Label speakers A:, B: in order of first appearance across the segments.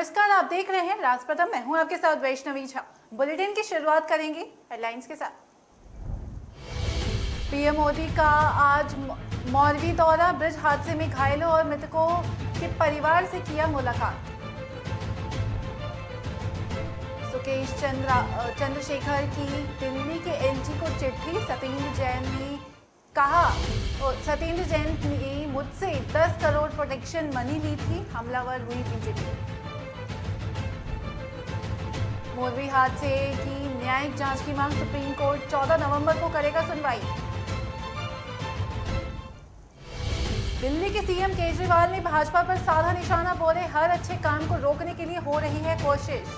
A: नमस्कार, आप देख रहे हैं राज प्रथम। मैं हूं आपके साथ वैष्णवी झा। बुलेटिन की शुरुआत करेंगे हेडलाइंस के साथ। पीएम मोदी का आज मौलवी दौरा, ब्रिज हादसे में घायलों और मृतकों के परिवार से किया मुलाकात। सुकेश चंद्रशेखर की दिल्ली के एलजी को चिट्ठी, सत्येंद्र जैन ने मुझसे 10 करोड़ प्रोटेक्शन मनी ली थी, हमलावर हुई बीजेपी। मोरबी हादसे की न्यायिक जांच की मांग, सुप्रीम कोर्ट 14 नवंबर को करेगा सुनवाई। दिल्ली के सीएम केजरीवाल ने भाजपा पर साधा निशाना, बोले हर अच्छे काम को रोकने के लिए हो रही है कोशिश।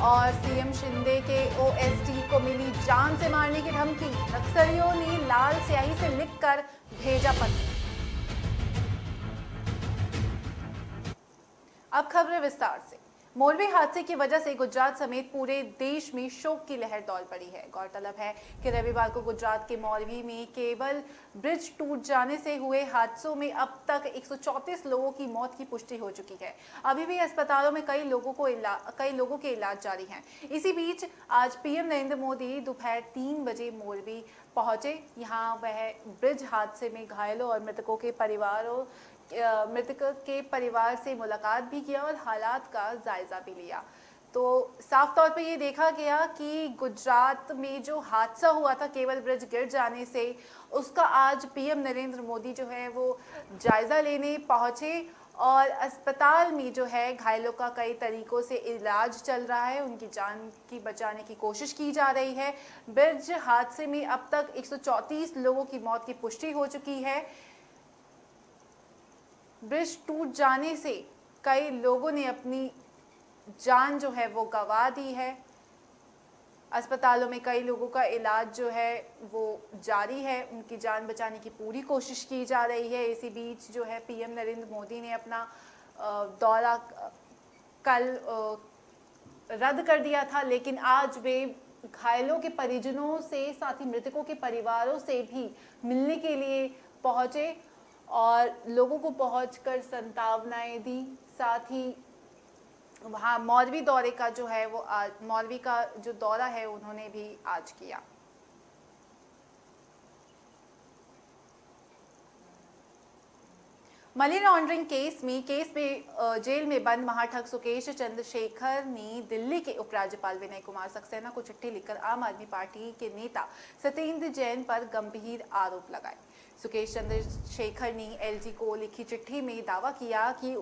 A: और सीएम शिंदे के ओएसडी को मिली जान से मारने की धमकी, नक्सलियों ने लाल स्याही से लिखकर भेजा पत्र। अब खबरें विस्तार से। मोरबी हादसे की वजह से गुजरात समेत पूरे देश में शोक की लहर दौड़ पड़ी है। गौरतलब है कि रविवार को गुजरात के मोरबी में केबल ब्रिज टूट जाने से हुए हादसों में अब तक 134 लोगों की मौत की पुष्टि हो चुकी है। अभी भी अस्पतालों में कई लोगों के इलाज जारी हैं। इसी बीच आज पीएम नरेंद्र मोदी दोपहर 3 बजे मोरबी पहुंचे। यहाँ वह ब्रिज हादसे में घायलों और मृतक के परिवार से मुलाकात भी किया और हालात का जायजा भी लिया। तो साफ तौर पे ये देखा गया कि गुजरात में जो हादसा हुआ था केबल ब्रिज गिर जाने से, उसका आज पीएम नरेंद्र मोदी जो है वो जायजा लेने पहुंचे और अस्पताल में जो है घायलों का कई तरीकों से इलाज चल रहा है, उनकी जान की बचाने की कोशिश की जा रही है। ब्रिज हादसे में अब तक 134 लोगों की मौत की पुष्टि हो चुकी है। ब्रिज टूट जाने से कई लोगों ने अपनी जान जो है वो गंवा दी है। अस्पतालों में कई लोगों का इलाज जो है वो जारी है, उनकी जान बचाने की पूरी कोशिश की जा रही है। इसी बीच जो है पीएम नरेंद्र मोदी ने अपना दौरा कल रद्द कर दिया था, लेकिन आज वे घायलों के परिजनों से, साथ ही मृतकों के परिवारों से भी मिलने के लिए पहुंचे और लोगों को पहुंचकर संतावनाएं दी। साथ ही वहाँ मौलवी दौरे का जो है वो आज मौलवी का जो दौरा है उन्होंने भी आज किया। मनी लॉन्ड्रिंग केस में जेल में बंद महाठग सुकेश चंद्रशेखर ने दिल्ली के उपराज्यपाल विनय कुमार सक्सेना को चिट्ठी लिखकर आम आदमी पार्टी के नेता सत्येंद्र जैन पर गंभीर आरोप लगाए। सुकेश चंद्रशेखर ने एलजी को लिखी चिट्ठी में दावा किया कि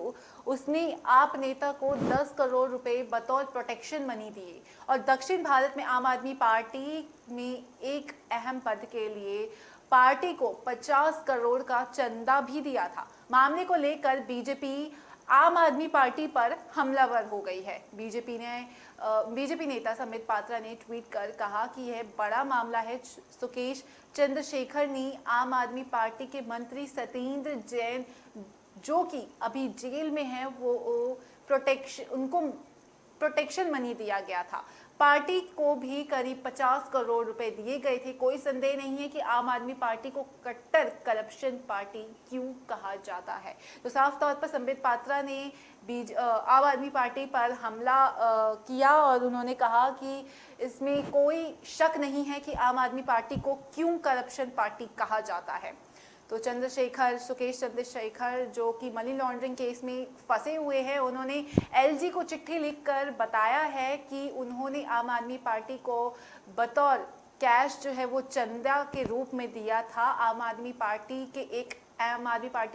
A: उसने आप नेता को 10 करोड़ रुपए बतौर प्रोटेक्शन मनी दिए और दक्षिण भारत में आम आदमी पार्टी में एक अहम पद के लिए पार्टी को 50 करोड़ का चंदा भी दिया था। मामले को लेकर बीजेपी आम आदमी पार्टी पर हमलावर हो गई है। बीजेपी नेता संबित पात्रा ने ट्वीट कर कहा कि यह बड़ा मामला है। सुकेश चंद्रशेखर ने आम आदमी पार्टी के मंत्री सत्येंद्र जैन, जो कि अभी जेल में है, उनको प्रोटेक्शन मनी दिया गया था। पार्टी को भी करीब 50 करोड़ रुपए दिए गए थे। कोई संदेह नहीं है कि आम आदमी पार्टी को कट्टर करप्शन पार्टी क्यों कहा जाता है। तो साफ तौर पर संबित पात्रा ने आम आदमी पार्टी पर हमला किया और उन्होंने कहा कि इसमें कोई शक नहीं है कि आम आदमी पार्टी को क्यों करप्शन पार्टी कहा जाता है। तो सुकेश चंद्रशेखर जो कि मनी लॉन्ड्रिंग केस में फंसे हुए हैं, उन्होंने एलजी को चिट्ठी लिखकर बताया है कि उन्होंने आम आदमी पार्टी को बतौर कैश जो है वो चंदा के रूप में दिया था। आम आदमी पार्टी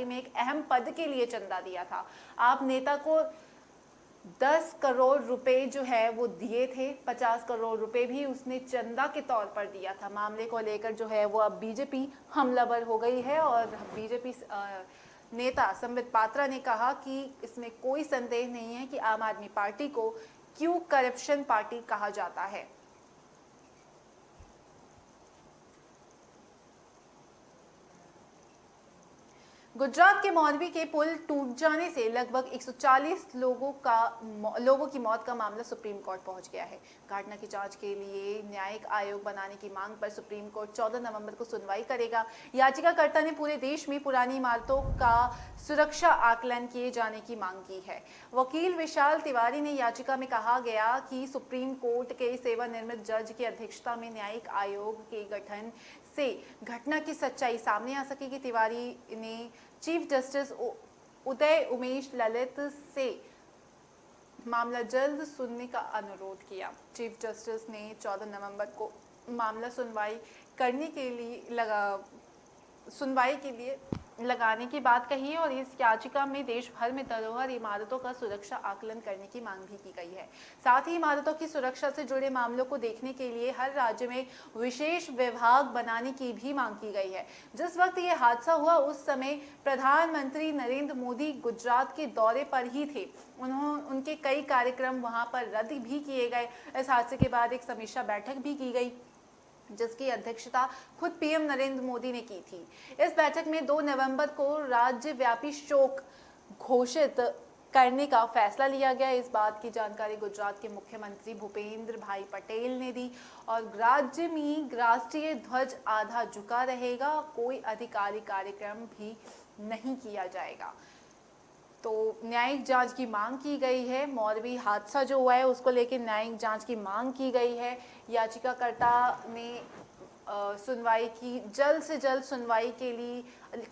A: में एक अहम पद के लिए चंदा दिया था। आप नेता को 10 करोड़ रुपए जो है वो दिए थे, 50 करोड़ रुपए भी उसने चंदा के तौर पर दिया था। मामले को लेकर जो है वो अब बीजेपी हमलावर हो गई है और बीजेपी नेता संबित पात्रा ने कहा कि इसमें कोई संदेह नहीं है कि आम आदमी पार्टी को क्यों करप्शन पार्टी कहा जाता है। गुजरात के मोरबी के पुल टूट जाने से लगभग 140 लोगों की मौत का मामला सुप्रीम कोर्ट पहुंच गया है। घटना की जांच के लिए न्यायिक आयोग बनाने की मांग पर सुप्रीम कोर्ट 14 नवंबर को सुनवाई करेगा। याचिकाकर्ता ने पूरे देश में पुरानी इमारतों का सुरक्षा आकलन किए जाने की मांग की है। वकील विशाल तिवारी ने याचिका में कहा गया कि सुप्रीम कोर्ट के सेवानिवृत्त जज की अध्यक्षता में न्यायिक आयोग के गठन से घटना की सच्चाई सामने आ सकेगी। तिवारी ने चीफ जस्टिस उदय उमेश ललित से मामला जल्द सुनने का अनुरोध किया। चीफ जस्टिस ने 14 नवंबर को मामला सुनवाई के लिए लगाने की बात कही है और इस याचिका में देश भर में धरोहर इमारतों का सुरक्षा आकलन करने की मांग भी की गई है। साथ ही इमारतों की सुरक्षा से जुड़े मामलों को देखने के लिए हर राज्य में विशेष विभाग बनाने की भी मांग की गई है। जिस वक्त ये हादसा हुआ उस समय प्रधानमंत्री नरेंद्र मोदी गुजरात के दौरे पर ही थे। उनके कई कार्यक्रम वहां पर रद्द भी किए गए। इस हादसे के बाद एक समीक्षा बैठक भी की गई जिसकी अध्यक्षता खुद पीएम नरेंद्र मोदी ने की थी। इस बैठक में 2 नवंबर को राज्यव्यापी शोक घोषित करने का फैसला लिया गया। इस बात की जानकारी गुजरात के मुख्यमंत्री भूपेंद्र भाई पटेल ने दी और राज्य में राष्ट्रीय ध्वज आधा झुका रहेगा, कोई आधिकारिक कार्यक्रम भी नहीं किया जाएगा। तो न्यायिक जांच की मांग की गई है। मोरबी हादसा जो हुआ है उसको लेकर न्यायिक जांच की मांग की गई है। याचिकाकर्ता ने सुनवाई की, जल्द से जल्द सुनवाई के लिए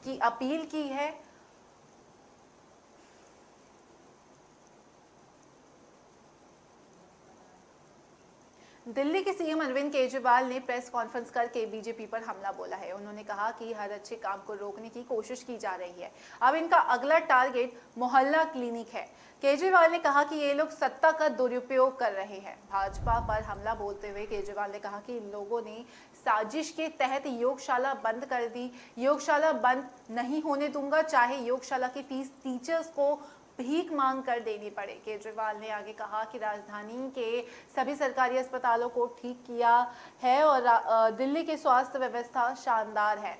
A: की अपील की है। दिल्ली के सीएम अरविंद केजरीवाल ने प्रेस कॉन्फ्रेंस करके बीजेपी पर हमला बोला है। उन्होंने कहा कि हर अच्छे काम को रोकने की कोशिश की जा रही है। अब इनका अगला टारगेट मोहल्ला क्लिनिक है। केजरीवाल ने कहा कि ये लोग सत्ता का दुरुपयोग कर रहे हैं। भाजपा पर हमला बोलते हुए केजरीवाल ने कहा कि इन लोगों ने साजिश के तहत योगशाला बंद कर दी। योगशाला बंद नहीं होने दूंगा, चाहे योगशाला की फीस टीचर्स को भीख मांग कर देनी पड़े। केजरीवाल ने आगे कहा कि राजधानी के सभी सरकारी अस्पतालों को ठीक किया है और दिल्ली की स्वास्थ्य व्यवस्था शानदार है।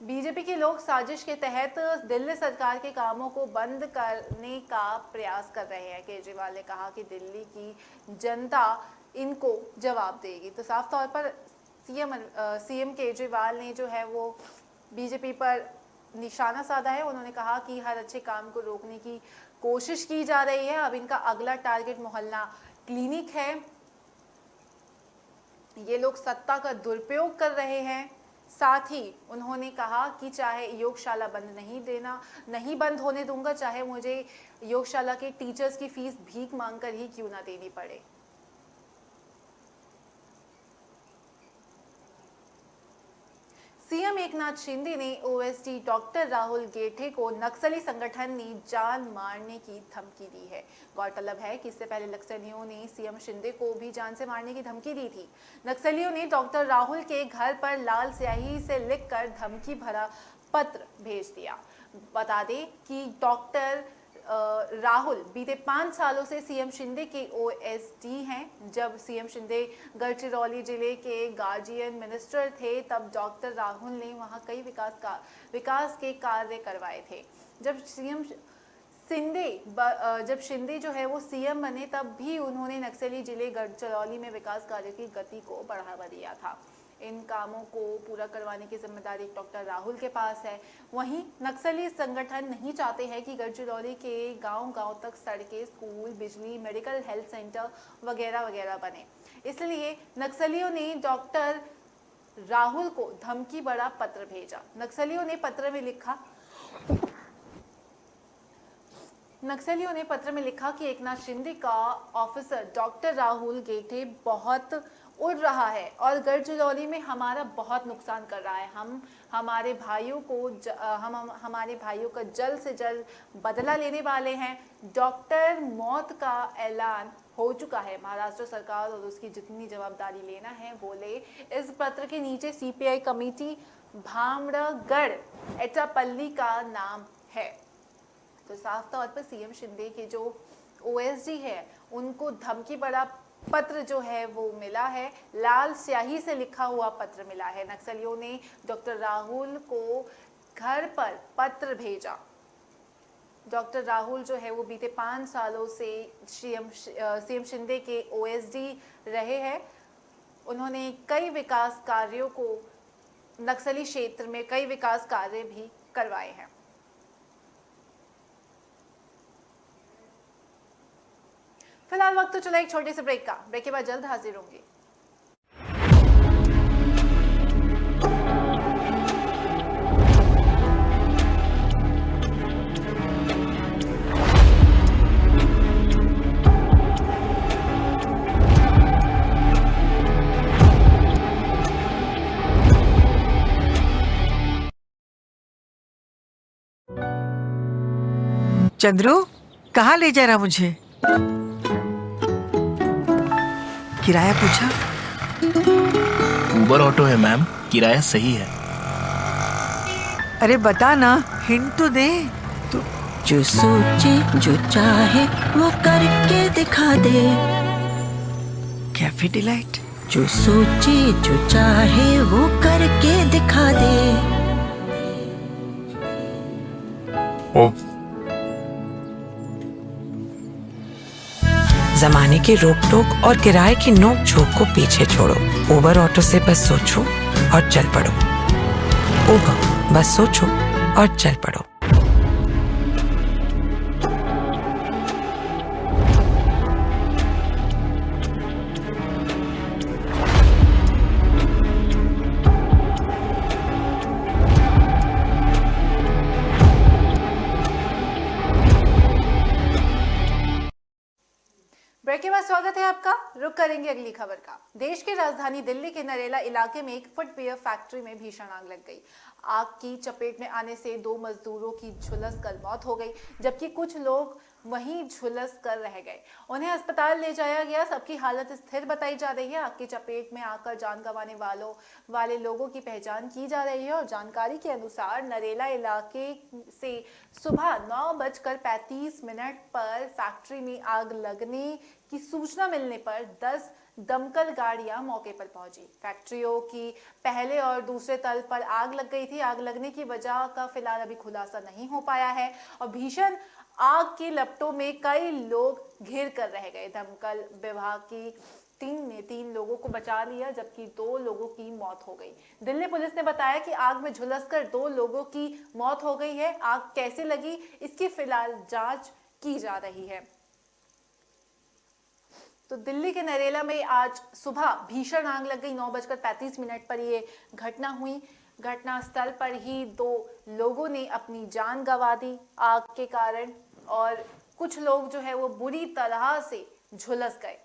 A: बीजेपी के लोग साजिश के तहत दिल्ली सरकार के कामों को बंद करने का प्रयास कर रहे हैं। केजरीवाल ने कहा कि दिल्ली की जनता इनको जवाब देगी। तो साफ तौर पर सीएम केजरीवाल ने जो है वो बीजेपी पर निशाना साधा है। उन्होंने कहा कि हर अच्छे काम को रोकने की कोशिश की जा रही है। अब इनका अगला टारगेट मोहल्ला क्लिनिक है। ये लोग सत्ता का दुरुपयोग कर रहे हैं। साथ ही उन्होंने कहा कि चाहे योगशाला नहीं बंद होने दूंगा, चाहे मुझे योगशाला के टीचर्स की फीस भीख मांगकर ही क्यों ना देनी पड़े। सीएम एकनाथ शिंदे ने ओएसडी डॉक्टर राहुल गेठे को नक्सली संगठन ने जान मारने की धमकी दी है। गौरतलब है कि इससे पहले नक्सलियों ने सीएम शिंदे को भी जान से मारने की धमकी दी थी। नक्सलियों ने डॉक्टर राहुल के घर पर लाल स्याही से लिखकर धमकी भरा पत्र भेज दिया। बता दें कि डॉक्टर राहुल बीते 5 सालों से सीएम शिंदे के ओएसडी हैं। जब सीएम शिंदे गढ़चिरौली जिले के गार्जियन मिनिस्टर थे तब डॉक्टर राहुल ने वहां कई विकास के कार्य करवाए थे। जब शिंदे जो है वो सीएम बने तब भी उन्होंने नक्सली जिले गढ़चिरौली में विकास कार्य की गति को बढ़ावा दिया था। इन कामों को पूरा करवाने की जिम्मेदारी डॉक्टर राहुल के पास है। वहीं नक्सली संगठन नहीं चाहते हैं कि गढ़चिरौली के गांव-गांव तक सड़कें, स्कूल, बिजली, मेडिकल हेल्थ सेंटर वगैरह वगैरह बने। इसलिए नक्सलियों ने डॉक्टर राहुल को धमकी भरा पत्र भेजा। नक्सलियों ने पत्र में लिखा कि एकनाथ शिंदे का ऑफिसर डॉक्टर राहुल गेठे बहुत उड़ रहा है और गढ़चिरौली में हमारा बहुत नुकसान कर रहा है। हम हमारे भाइयों का जल्द से जल्द बदला लेने वाले हैं। डॉक्टर मौत का ऐलान हो चुका है। महाराष्ट्र सरकार और उसकी जितनी जवाबदारी लेना है वो ले। इस पत्र के नीचे सीपीआई कमेटी भामरागढ़ एटापल्ली का नाम है। तो साफ तौर पर सीएम शिंदे के जो ओएसडी है उनको धमकी भरा पत्र जो है वो मिला है। लाल स्याही से लिखा हुआ पत्र मिला है। नक्सलियों ने डॉक्टर राहुल को घर पर पत्र भेजा। डॉक्टर राहुल जो है वो बीते 5 सालों से सीएम शिंदे के ओएसडी रहे हैं। उन्होंने कई विकास कार्यों को नक्सली क्षेत्र में कई विकास कार्य भी करवाए हैं। फिलहाल वक्त तो चला एक छोटे से ब्रेक का। ब्रेक के बाद जल्द हाजिर होंगे।
B: चंद्रू, कहाँ ले जा रहा मुझे? किराया पूछा?
C: उबर ऑटो है मैम, किराया सही है।
B: अरे बता ना, हिंट तो दे। तू
D: जो सोचे जो चाहे वो करके दिखा दे।
B: Cafe delight.
D: जो सोचे जो चाहे वो करके दिखा दे।
C: ओ
E: जमाने की रोक टोक और किराए की नोक झोंक को पीछे छोड़ो। उबर ऑटो से बस सोचो और चल पड़ो। उबर, बस सोचो और चल पड़ो।
A: ब्रेक के बाद स्वागत है आपका। रुक करेंगे अगली खबर का। देश की राजधानी दिल्ली के नरेला इलाके में एक फुटवियर फैक्ट्री में भीषण आग लग गई। आग की चपेट में आने से 2 मजदूरों की झुलस कर मौत हो गई, जबकि कुछ लोग वहीं झुलस कर रह गए। उन्हें अस्पताल ले जाया गया। सबकी हालत स्थिर बताई जा रही है। आग की चपेट में आकर जान गंवाने वाले लोगों की पहचान की जा रही है और जानकारी के अनुसार नरेला इलाके से सुबह 9:35 पर फैक्ट्री में आग लगने की सूचना मिलने पर 10 दमकल गाड़ियां मौके पर पहुंची। फैक्ट्रियों की पहले और दूसरे तल पर आग लग गई थी। आग लगने की वजह का फिलहाल अभी खुलासा नहीं हो पाया है और भीषण आग की लपटों में कई लोग घिर कर रह गए। दमकल विभाग की टीम ने 3 लोगों को बचा लिया, जबकि 2 लोगों की मौत हो गई। दिल्ली पुलिस ने बताया कि आग में झुलसकर 2 लोगों की मौत हो गई है। आग कैसे लगी इसकी फिलहाल जांच की जा रही है। तो दिल्ली के नरेला में आज सुबह भीषण आग लग गई। 9:35 पर ये घटना हुई। घटना स्थल पर ही 2 लोगों ने अपनी जान गंवा दी आग के कारण और कुछ लोग जो है वो बुरी तरह से झुलस गए।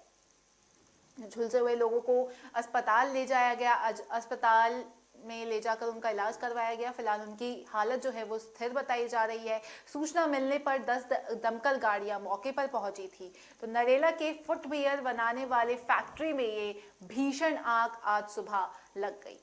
A: झुलसे हुए लोगों को अस्पताल ले जाया गया। अस्पताल में ले जाकर उनका इलाज करवाया गया। फिलहाल उनकी हालत जो है वो स्थिर बताई जा रही है। सूचना मिलने पर 10 दमकल गाड़ियां मौके पर पहुंची थी। तो नरेला के फुटवियर बनाने वाले फैक्ट्री में ये भीषण आग आज सुबह लग गई।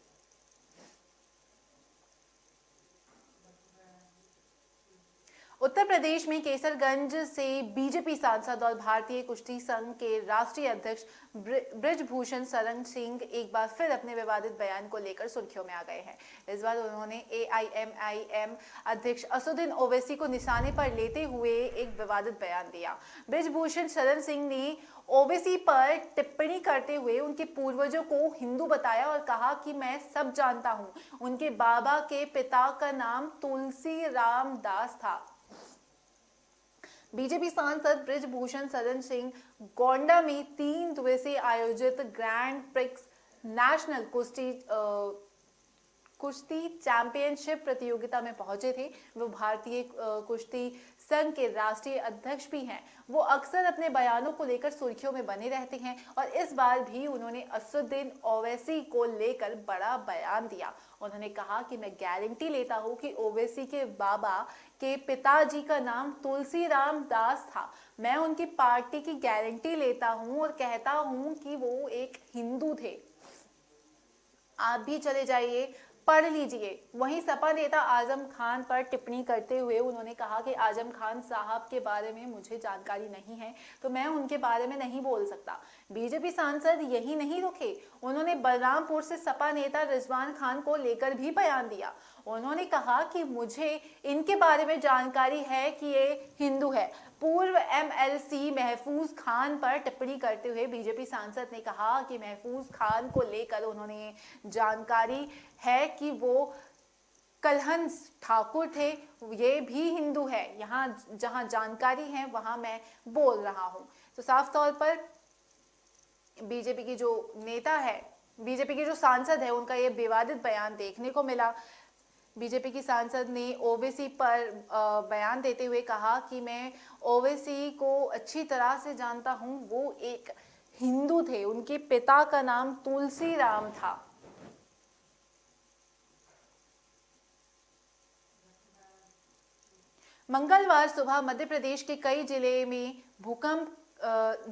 A: उत्तर प्रदेश में केसरगंज से बीजेपी सांसद और भारतीय कुश्ती संघ के राष्ट्रीय अध्यक्ष ब्रिजभूषण शरण सिंह एक बार फिर अपने विवादित बयान को लेकर सुर्खियों में आ गए हैं। इस बार उन्होंने AIMIM अध्यक्ष असदुद्दीन ओवैसी को निशाने पर लेते हुए एक विवादित बयान दिया। ब्रिजभूषण शरण सिंह ने ओवैसी पर टिप्पणी करते हुए उनके पूर्वजों को हिंदू बताया और कहा कि मैं सब जानता हूं, उनके बाबा के पिता का नाम तुलसी राम दास था। बीजेपी सांसद ब्रिजभूषण शरण सिंह गोंडा में 3 दिवसीय आयोजित ग्रैंड प्रिक्स नेशनल कुश्ती चैंपियनशिप प्रतियोगिता में पहुंचे थे। वो भारतीय कुश्ती संघ के राष्ट्रीय अध्यक्ष भी हैं। वो अक्सर अपने बयानों को लेकर सुर्खियों में बने रहते हैं और इस बार भी उन्होंने असदुद्दीन ओवैसी को लेकर बड़ा बयान दिया। उन्होंने कहा कि मैं गारंटी लेता हूं कि ओवैसी के बाबा के पिताजी का नाम तुलसी राम दास था। मैं उनकी पार्टी की गारंटी लेता हूं और कहता हूं कि वो एक हिंदू थे। आप भी चले जाइए, पढ़ लीजिए। वहीं सपा नेता आजम खान पर टिप्पणी करते हुए उन्होंने कहा कि आजम खान साहब के बारे में मुझे जानकारी नहीं है, तो मैं उनके बारे में नहीं बोल सकता। बीजेपी सांसद यही नहीं रुके, उन्होंने बलरामपुर से सपा नेता रिजवान खान को लेकर भी बयान दिया। उन्होंने कहा कि मुझे इनके बारे में जानकारी है कि ये हिंदू है। पूर्व एमएलसी महफूज खान पर टिप्पणी करते हुए बीजेपी सांसद ने कहा कि महफूज खान को लेकर उन्होंने जानकारी है कि वो कलहंस ठाकुर थे, ये भी हिंदू है। यहाँ जहाँ जानकारी है वहाँ मैं बोल रहा हूँ। तो साफ तौर पर बीजेपी की जो नेता है, बीजेपी के जो सांसद है, उनका ये विवादित बयान देखने को मिला। बीजेपी की सांसद ने ओवैसी पर बयान देते हुए कहा कि मैं ओवैसी को अच्छी तरह से जानता हूँ, वो एक हिंदू थे, उनके पिता का नाम तुलसी राम था। मंगलवार सुबह मध्य प्रदेश के कई जिले में भूकंप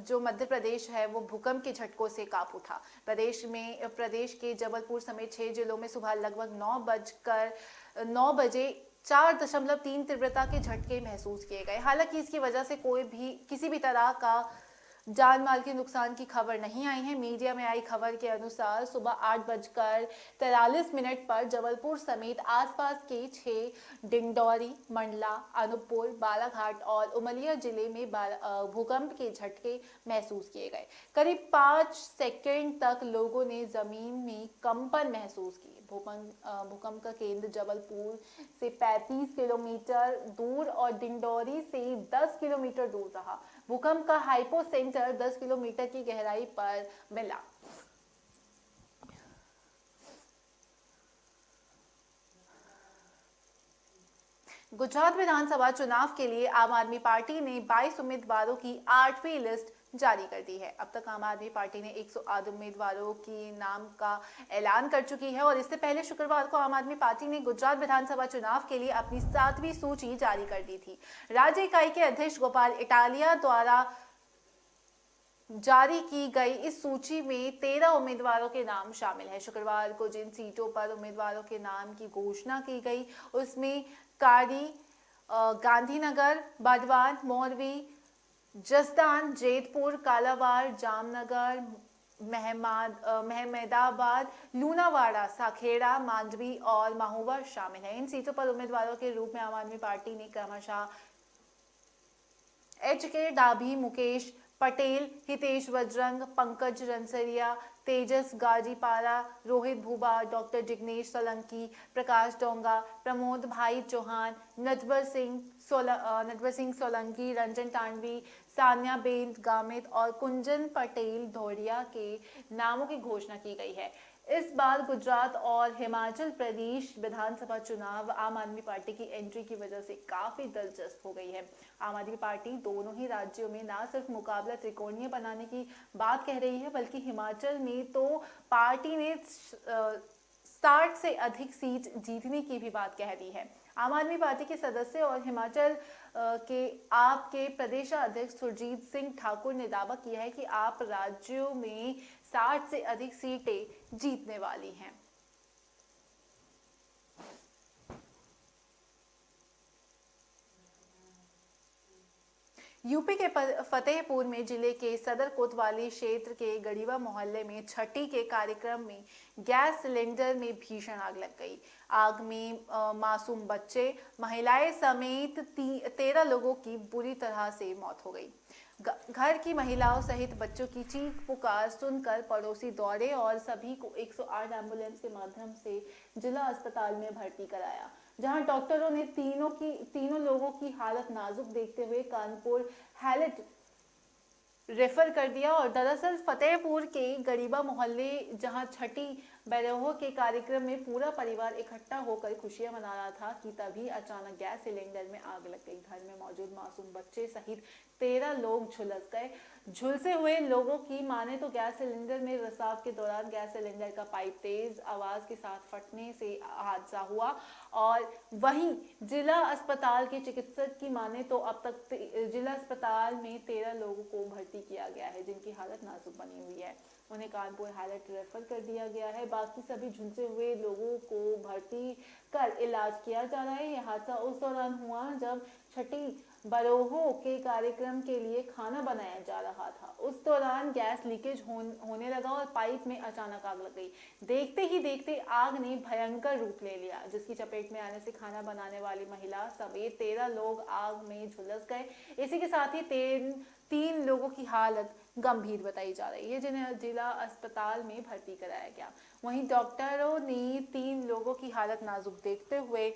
A: जो मध्य प्रदेश है वो भूकंप के झटकों से कांप उठा। प्रदेश के जबलपुर समेत 6 जिलों में सुबह लगभग 9 बजे 4.3 तीव्रता के झटके महसूस किए गए। हालांकि इसकी वजह से किसी भी तरह का जान माल के नुकसान की खबर नहीं आई है। मीडिया में आई खबर के अनुसार सुबह 8:43 पर जबलपुर समेत आसपास के 6 डिंडौरी, मंडला, अनूपपुर, बालाघाट और उमरिया जिले में भूकंप के झटके महसूस किए गए। करीब 5 सेकंड तक लोगों ने जमीन में कंपन महसूस की। भूकंप का केंद्र जबलपुर से 35 किलोमीटर दूर और डिंडौरी से 10 किलोमीटर दूर रहा। भूकंप का हाइपो सेंटर 10 किलोमीटर की गहराई पर मिला। गुजरात विधानसभा चुनाव के लिए आम आदमी पार्टी ने 22 उम्मीदवारों की 8वीं लिस्ट जारी कर दी है। अब तक आम आदमी पार्टी ने 108 उम्मीदवारों की नाम का ऐलान कर चुकी है और इससे पहले शुक्रवार को आम आदमी पार्टी ने गुजरात विधानसभा चुनाव के लिए अपनी 7वीं सूची जारी कर दी थी। राज्य इकाई के अध्यक्ष गोपाल इटालिया द्वारा जारी की गई इस सूची में 13 उम्मीदवारों के नाम शामिल है। शुक्रवार को जिन सीटों पर उम्मीदवारों के नाम की घोषणा की गई उसमें कारी, गांधीनगर, बड़वान, मोरवी, जसदान, जेतपुर, कालावाड़, जामनगर, महमेदाबाद, लूनावाड़ा, साखेड़ा, मांडवी और महोबा शामिल है। इन सीटों पर उम्मीदवारों के रूप में आम आदमी पार्टी ने क्रमशः HK डाभी, मुकेश पटेल, हितेश वज्रंग, पंकज रनसरिया, तेजस गाजीपारा, रोहित भूबा, डॉक्टर जिग्नेश सोलंकी, प्रकाश डोंगा, प्रमोद भाई चौहान, नटवर सिंह सोलंकी, रंजन टांडवी, सान्या बेन गामित और कुंजन पटेल धोड़िया के नामों की घोषणा की गई है। इस बार गुजरात और हिमाचल प्रदेश विधानसभा चुनाव आम आदमी पार्टी की एंट्री की वजह से काफी दिलचस्प हो गई है। आम आदमी पार्टी दोनों ही राज्यों में ना सिर्फ मुकाबला त्रिकोणीय बनाने की बात कह रही है, बल्कि हिमाचल में तो पार्टी ने 60 से अधिक सीट जीतने की भी बात कह दी है। आम आदमी पार्टी के सदस्य और हिमाचल के आप के प्रदेशाध्यक्ष सुरजीत सिंह ठाकुर ने दावा किया है कि आप राज्यों में 60 से अधिक सीटें जीतने वाली हैं। यूपी के फतेहपुर में जिले के सदर कोतवाली क्षेत्र के गढ़ीवा मोहल्ले में छठी के कार्यक्रम में गैस सिलेंडर में भीषण आग लग गई। आग में मासूम बच्चे, महिलाएं समेत 13 लोगों की बुरी तरह से मौत हो गई। घर की महिलाओं सहित बच्चों की चीख पुकार सुनकर पड़ोसी दौड़े और सभी को 108 एम्बुलेंस के माध्यम से जिला अस्पताल में भर्ती कराया, जहां डॉक्टरों ने तीनों लोगों की हालत नाजुक देखते हुए कानपुर हैलेट रेफर कर दिया। और दरअसल फतेहपुर के गरीबा मोहल्ले जहां छठी बैरोह के कार्यक्रम में पूरा परिवार इकट्ठा होकर खुशियां मना रहा था कि तभी अचानक गैस सिलेंडर में आग लग गई। घर में मौजूद मासूम बच्चे सहित 13 लोग झुलस गए। झुलसे हुए लोगों की माने तो गैस सिलेंडर में रिसाव के दौरान गैस सिलेंडर का पाइप तेज आवाज के साथ फटने से हादसा हुआ। और वहीं जिला अस्पताल के चिकित्सक की माने तो अब तक जिला अस्पताल में 13 लोगों को भर्ती किया गया है, जिनकी हालत नाजुक बनी हुई है। उन्हें कानपुर हाईलाइट रेफर कर दिया गया है। बाकी सभी झुलसे हुए लोगों को भर्ती कर इलाज किया जा रहा है। यह हादसा उस दौरान हुआ जब छठी बरोहो के कार्यक्रम के लिए खाना बनाया जा रहा था। उस दौरान गैस लीकेज होने लगा और पाइप में अचानक आग लग गई। देखते ही देखते आग ने भयंकर रूप ले लिया, जिसकी चपेट में आने से खाना बनाने वाली महिला समेत 13 लोग आग में झुलस गए। इसी के साथ ही तीन लोगों की हालत गंभीर बताई जा रही है, जिन्हें जिला अस्पताल में भर्ती कराया गया। वहीं डॉक्टरों ने 3 लोगों की हालत नाजुक देखते हुए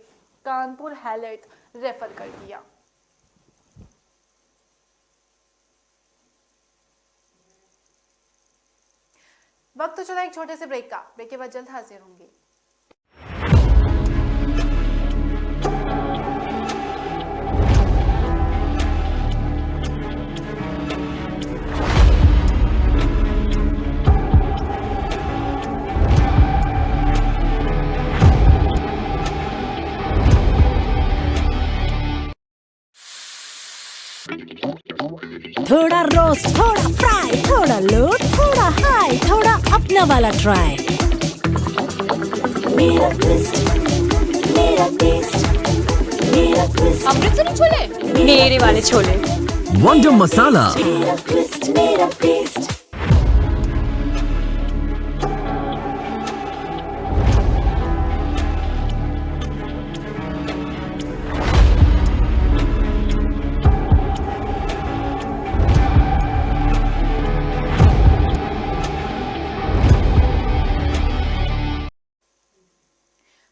A: कानपुर हाईलाइट रेफर कर दिया। वक्त तो चला एक छोटे से ब्रेक का। ब्रेक के बाद जल्द हाजिर होंगे।
F: थोड़ा रोस्ट, थोड़ा फ्राई, थोड़ा लो, थोड़ा हाई, थोड़ा अपना वाला ट्राई। मेरा ट्विस्ट, मेरा टेस्ट, मेरा ट्विस्ट।
G: अमृतसरी छोले, मेरे वाले छोले।
H: वंडर मसाला,
F: मेरा ट्विस्ट, मेरा टेस्ट।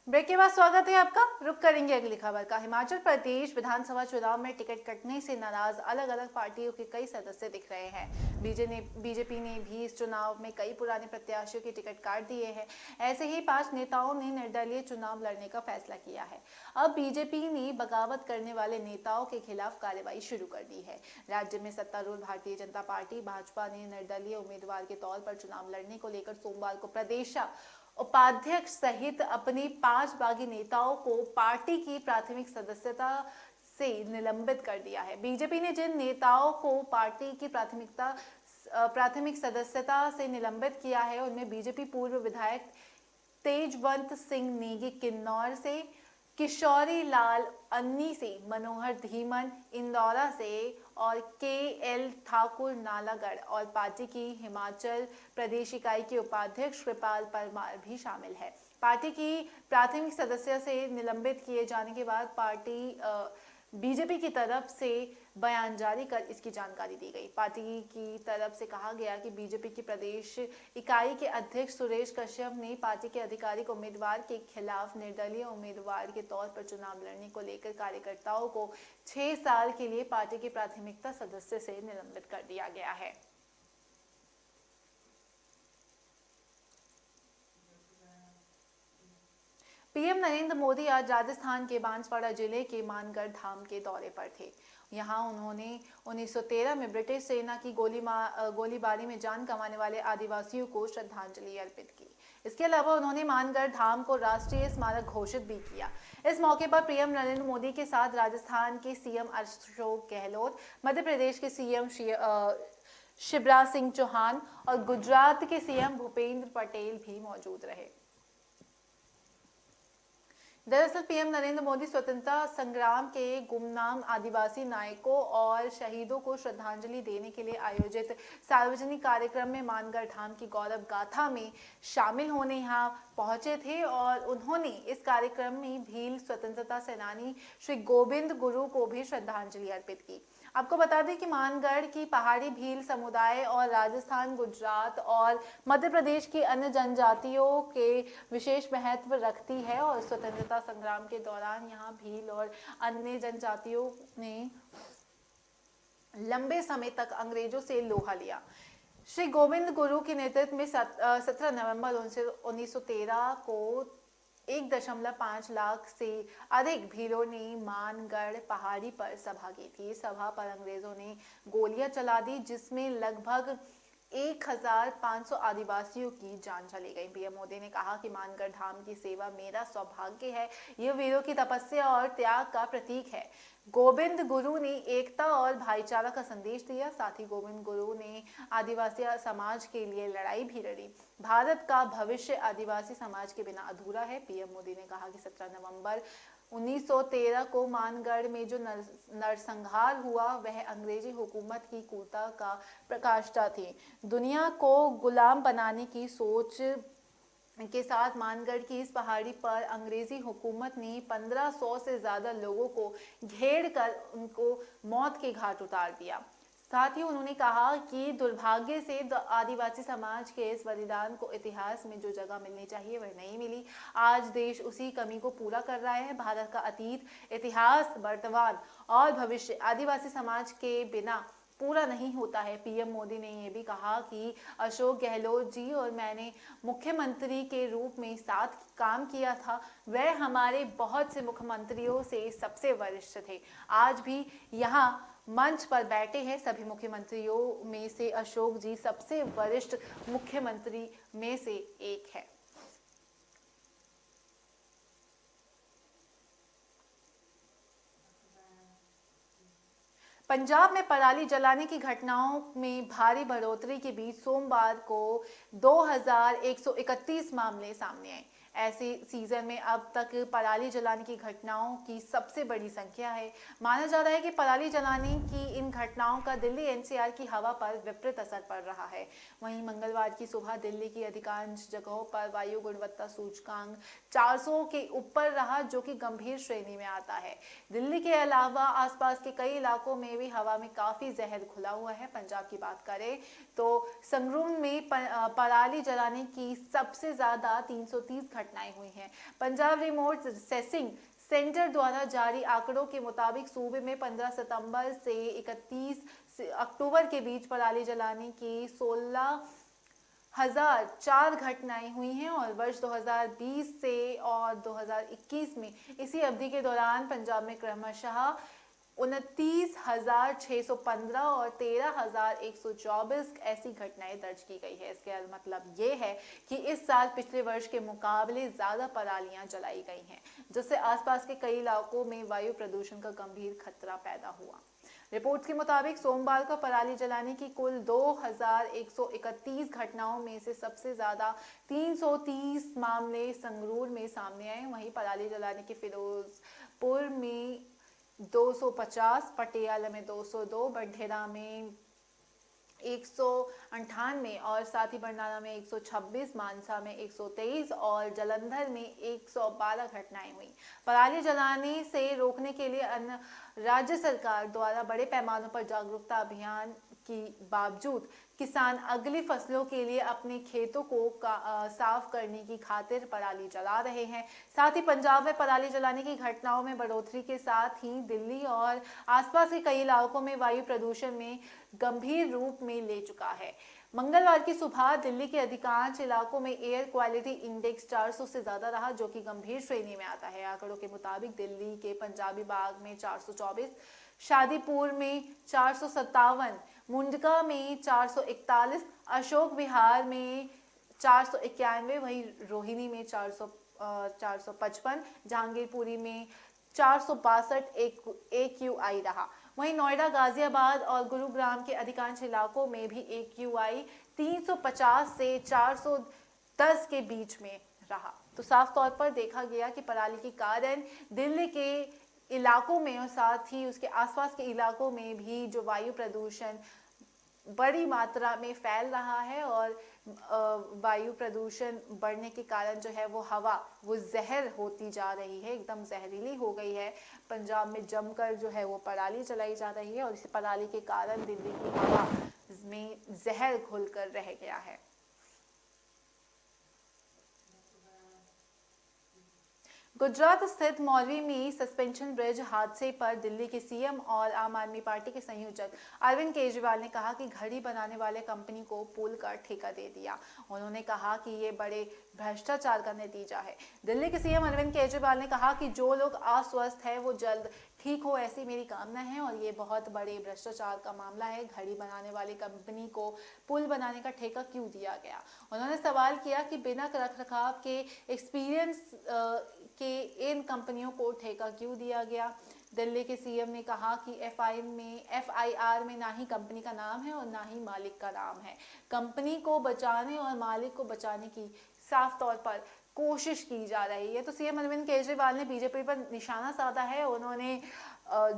A: ब्रेक के बाद स्वागत है आपका। रुक करेंगे अगली खबर का। हिमाचल प्रदेश विधानसभा चुनाव में टिकट कटने से नाराज अलग अलग पार्टियों के कई सदस्य दिख रहे हैं। बीजेपी ने भी इस चुनाव में कई पुराने प्रत्याशियों के टिकट काट दिए हैं। ऐसे ही 5 नेताओं ने निर्दलीय चुनाव लड़ने का फैसला किया है। अब बीजेपी ने बगावत करने वाले नेताओं के खिलाफ कार्रवाई शुरू कर दी है। राज्य में सत्तारूढ़ भारतीय जनता पार्टी भाजपा ने निर्दलीय उम्मीदवार के तौर पर चुनाव लड़ने को लेकर सोमवार को प्रदेश उपाध्यक्ष सहित अपने 5 बागी नेताओं को पार्टी की प्राथमिक सदस्यता से निलंबित कर दिया है। बीजेपी ने जिन नेताओं को पार्टी की प्राथमिक सदस्यता से निलंबित किया है, उनमें बीजेपी पूर्व विधायक तेजवंत सिंह नेगी किन्नौर से, किशोरी लाल अन्नी से, मनोहर धीमन इंदौरा से और KL ठाकुर नालागढ़ और पार्टी की हिमाचल प्रदेश इकाई के उपाध्यक्ष कृपाल परमार भी शामिल है। पार्टी की प्राथमिक सदस्य से निलंबित किए जाने के बाद बीजेपी की तरफ से बयान जारी कर इसकी जानकारी दी गई। पार्टी की तरफ से कहा गया कि बीजेपी की प्रदेश इकाई के अध्यक्ष सुरेश कश्यप ने पार्टी के आधिकारिक उम्मीदवार के खिलाफ निर्दलीय उम्मीदवार के तौर पर चुनाव लड़ने को लेकर कार्यकर्ताओं को 6 साल के लिए पार्टी की प्राथमिकता सदस्य से निलंबित कर दिया गया है। पीएम नरेंद्र मोदी आज राजस्थान के बांसवाड़ा जिले के मानगढ़ धाम के दौरे पर थे। यहां उन्होंने 1913 में ब्रिटिश सेना की गोलीबारी में जान गंवाने वाले आदिवासियों को श्रद्धांजलि अर्पित की। इसके अलावा उन्होंने मानगढ़ धाम को राष्ट्रीय स्मारक घोषित भी किया। इस मौके पर पीएम नरेंद्र मोदी के साथ राजस्थान के सीएम अशोक गहलोत, मध्य प्रदेश के सीएम शिवराज सिंह चौहान और गुजरात के सीएम भूपेंद्र पटेल भी मौजूद रहे। दरअसल पीएम नरेंद्र मोदी स्वतंत्रता संग्राम के गुमनाम आदिवासी नायकों और शहीदों को श्रद्धांजलि देने के लिए आयोजित सार्वजनिक कार्यक्रम में मानगढ़ धाम की गौरव गाथा में शामिल होने यहाँ पहुंचे थे और उन्होंने इस कार्यक्रम में भील स्वतंत्रता सेनानी श्री गोविंद गुरु को भी श्रद्धांजलि अर्पित की। आपको बता दें कि मानगढ़ की पहाड़ी भील समुदाय और राजस्थान, गुजरात और मध्य प्रदेश की अन्य जनजातियों के विशेष महत्व रखती है और स्वतंत्रता संग्राम के दौरान यहाँ भील और अन्य जनजातियों ने लंबे समय तक अंग्रेजों से लोहा लिया। श्री गोविंद गुरु के नेतृत्व में 17 नवंबर 1913 को 1.5 लाख से अधिक भीलों ने मानगढ़ पहाड़ी पर सभा की थी। सभा पर अंग्रेजों ने गोलियां चला दी, जिसमें लगभग 1500 आदिवासियों की जान चली गई। पीएम मोदी ने कहा कि मानगढ़ धाम की सेवा मेरा सौभाग्य है, यह वीरों की तपस्या और त्याग का प्रतीक है। गोविंद गुरु ने एकता और भाईचारा का संदेश दिया। साथ ही गोविंद गुरु ने आदिवासी समाज के लिए लड़ाई भी लड़ी। भारत का भविष्य आदिवासी समाज के बिना अधूरा है। पीएम मोदी ने कहा कि 17 नवंबर 1913 को मानगढ़ में जो नरसंहार हुआ वह अंग्रेजी हुकूमत की क्रूरता का प्रकाष्ठा थी। दुनिया को गुलाम बनाने की सोच के साथ मानगढ़ की इस पहाड़ी पर अंग्रेजी हुकूमत ने 1500 से ज्यादा लोगों को घेर कर उनको मौत के घाट उतार दिया। साथ ही उन्होंने कहा कि दुर्भाग्य से आदिवासी समाज के इस बलिदान को इतिहास में जो जगह मिलनी चाहिए वह नहीं मिली। आज देश उसी कमी को पूरा कर रहा है। भारत का अतीत, इतिहास, वर्तमान और भविष्य आदिवासी समाज के बिना पूरा नहीं होता है। पीएम मोदी ने यह भी कहा कि अशोक गहलोत जी और मैंने मुख्यमंत्री के रूप में साथ काम किया था, वह हमारे बहुत से मुख्यमंत्रियों से सबसे वरिष्ठ थे। आज भी यहाँ मंच पर बैठे हैं सभी मुख्यमंत्रियों में से अशोक जी सबसे वरिष्ठ मुख्यमंत्री में से एक है। पंजाब में पराली जलाने की घटनाओं में भारी बढ़ोतरी के बीच सोमवार को 2131 मामले सामने आए। ऐसे सीजन में अब तक पराली जलाने की घटनाओं की सबसे बड़ी संख्या है। माना जा रहा है कि पराली जलाने की इन घटनाओं का दिल्ली एनसीआर की हवा पर विपरीत असर पड़ रहा है। वहीं मंगलवार की सुबह दिल्ली की अधिकांश जगहों पर वायु गुणवत्ता सूचकांक 400 के ऊपर रहा, जो कि गंभीर श्रेणी में आता है। दिल्ली के अलावा आसपास के कई इलाकों में भी हवा में काफी जहर घुला हुआ है। पंजाब की बात करें तो संगरूर में पराली जलाने की सबसे ज्यादा 330 घटनाएं हुई हैं। पंजाब रिमोट सेंसिंग सेंटर द्वारा जारी आंकड़ों के मुताबिक सूबे में 15 सितंबर से 31 अक्टूबर के बीच पराली जलाने की 16,004 घटनाएं हुई हैं और वर्ष 2020 से और 2021 में इसी अवधि के दौरान पंजाब में क्रमशः 29,615 और 13,124 ऐसी घटनाएं दर्ज की गई है। इसका मतलब ये है कि इस साल पिछले वर्ष के मुकाबले ज्यादा परालियां जलाई गई हैं, जिससे आसपास के कई इलाकों में वायु प्रदूषण का गंभीर खतरा पैदा हुआ। रिपोर्ट्स के मुताबिक सोमवार को पराली जलाने की कुल 2131 घटनाओं में से सबसे ज्यादा 330 मामले संगरूर में सामने आए। वहीं पराली जलाने की फिरोजपुर में 250, पटियाला में 202, बंठेरा में 198 और साथ ही बरनाला में 126, मानसा में 123 और जलंधर में 112 घटनाएं हुई। पराली जलाने से रोकने के लिए राज्य सरकार द्वारा बड़े पैमाने पर जागरूकता अभियान के बावजूद किसान अगली फसलों के लिए अपने खेतों को साफ करने की खातिर पराली जला रहे हैं। साथ ही पंजाब में पराली जलाने की घटनाओं में बढ़ोतरी के साथ ही दिल्ली और आसपास के कई इलाकों में वायु प्रदूषण में गंभीर रूप में ले चुका है। मंगलवार की सुबह दिल्ली के अधिकांश इलाकों में एयर क्वालिटी इंडेक्स 400 से ज्यादा रहा, जो कि गंभीर श्रेणी में आता है। आंकड़ों के मुताबिक दिल्ली के पंजाबी बाग में 424, शादीपुर में 457, मुंडका में 441, अशोक विहार में 491, वहीं रोहिणी में 455, जहांगीरपुरी में 462 AQI रहा। वहीं नोएडा, गाजियाबाद और गुरुग्राम के अधिकांश इलाकों में भी AQI 350 से 410 के बीच में रहा। तो साफ तौर पर देखा गया कि पराली के कारण दिल्ली के इलाकों में और साथ ही उसके आसपास के इलाकों में भी जो वायु प्रदूषण बड़ी मात्रा में फैल रहा है और वायु प्रदूषण बढ़ने के कारण जो है वो हवा वो जहर होती जा रही है, एकदम जहरीली हो गई है। पंजाब में जमकर जो है वो पराली जलाई जा रही है और इस पराली के कारण दिल्ली की हवा में जहर घुलकर रह गया है। गुजरात स्थित मौलवी में सस्पेंशन ब्रिज हादसे पर दिल्ली के सीएम और आम आदमी पार्टी के संयोजक अरविंद केजरीवाल ने कहा कि घड़ी बनाने वाले कंपनी को पुल का ठेका दे दिया। उन्होंने कहा कि ये बड़े भ्रष्टाचार का नतीजा है। दिल्ली के सीएम अरविंद केजरीवाल ने कहा कि जो लोग अस्वस्थ हैं वो जल्द ठीक हो ऐसी मेरी कामना है। और ये बहुत बड़े भ्रष्टाचार का मामला है। घड़ी बनाने वाली कंपनी को पुल बनाने का ठेका क्यों दिया गया? उन्होंने सवाल किया कि बिना रखरखाव के एक्सपीरियंस के इन कंपनियों को ठेका क्यों दिया गया। दिल्ली के सीएम ने कहा कि FIR में ना ही कंपनी का नाम है और ना ही मालिक का नाम है। कंपनी को बचाने और मालिक को बचाने की साफ तौर पर कोशिश की जा रही है। तो सीएम अरविंद केजरीवाल ने बीजेपी पर निशाना साधा है। उन्होंने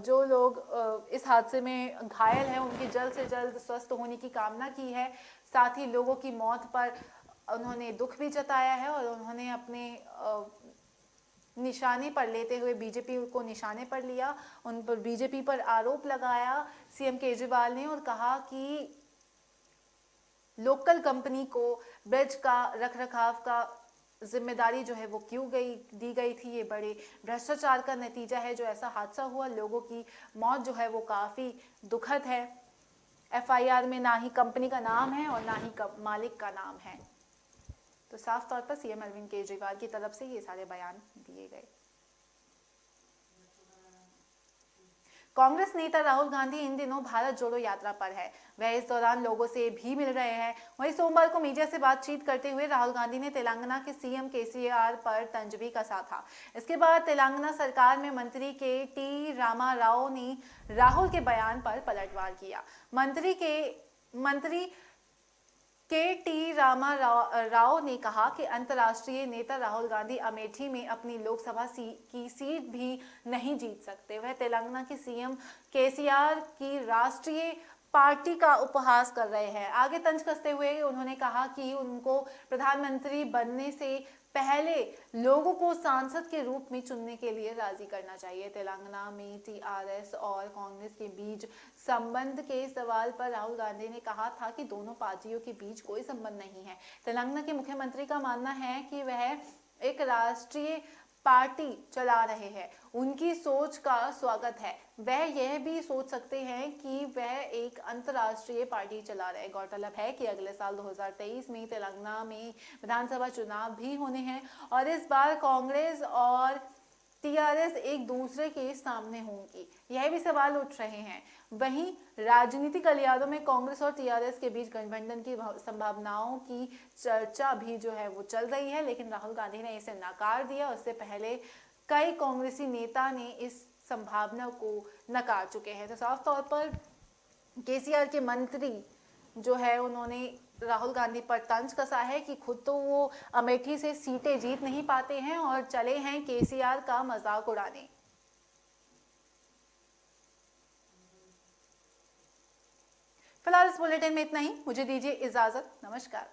A: जो लोग इस हादसे में घायल हैं उनकी जल्द से जल्द स्वस्थ होने की कामना की है। साथ ही लोगों की मौत पर उन्होंने दुख भी जताया है और उन्होंने अपने निशाने पर लेते हुए बीजेपी को निशाने पर लिया, उन पर बीजेपी पर आरोप लगाया सीएम केजरीवाल ने और कहा कि लोकल कंपनी को ब्रिज का रखरखाव का जिम्मेदारी जो है वो क्यों दी गई थी। ये बड़े भ्रष्टाचार का नतीजा है जो ऐसा हादसा हुआ। लोगों की मौत जो है वो काफ़ी दुखद है। FIR में ना ही कंपनी का नाम है और ना ही मालिक का नाम है। तो साफ तौर पर सीएम अरविंद केजरीवाल की तरफ से ये सारे बयान दिए गए। कांग्रेस नेता राहुल गांधी इन दिनों भारत जोड़ो यात्रा पर है। वह इस दौरान लोगों से भी मिल रहे हैं। वहीं सोमवार को मीडिया से बातचीत करते हुए राहुल गांधी ने तेलंगाना के सीएम KCR पर तंज भी कसा था। इसके बाद तेलंगाना सरकार में मंत्री KT रामाराव ने राहुल के बयान पर पलटवार किया। मंत्री KT रामाराव ने कहा कि अंतर्राष्ट्रीय नेता राहुल गांधी अमेठी में अपनी लोकसभा की सीट भी नहीं जीत सकते। वह तेलंगाना के सीएम KCR की राष्ट्रीय पार्टी का उपहास कर रहे हैं। आगे तंज कसते हुए उन्होंने कहा कि उनको प्रधानमंत्री बनने से पहले लोगों को सांसद के रूप में चुनने के लिए राजी करना चाहिए। तेलंगाना में TRS और कांग्रेस के बीच संबंध के सवाल पर राहुल गांधी ने कहा था कि दोनों पार्टियों के बीच कोई संबंध नहीं है। तेलंगाना के मुख्यमंत्री का मानना है कि वह एक राष्ट्रीय पार्टी चला रहे हैं। उनकी सोच का स्वागत है। वह यह भी सोच सकते हैं कि वह एक अंतर्राष्ट्रीय पार्टी चला रहे हैं। गौरतलब है कि अगले साल 2023 में तेलंगाना में विधानसभा चुनाव भी होने हैं और इस बार कांग्रेस और TRS एक दूसरे के सामने होंगी। यह भी सवाल उठ रहे हैं। वहीं राजनीतिक गलियारों में कांग्रेस और TRS के बीच गठबंधन की संभावनाओं की चर्चा भी जो है वो चल रही है, लेकिन राहुल गांधी ने इसे नकार दिया। उससे पहले कई कांग्रेसी नेता ने इस संभावना को नकार चुके हैं। तो साफ तौर पर KCR के मंत्री जो है उन्होंने राहुल गांधी पर तंज कसा है कि खुद तो वो अमेठी से सीटें जीत नहीं पाते हैं और चले हैं KCR का मजाक उड़ाने। फिलहाल इस बुलेटिन में इतना ही। मुझे दीजिए इजाजत। नमस्कार।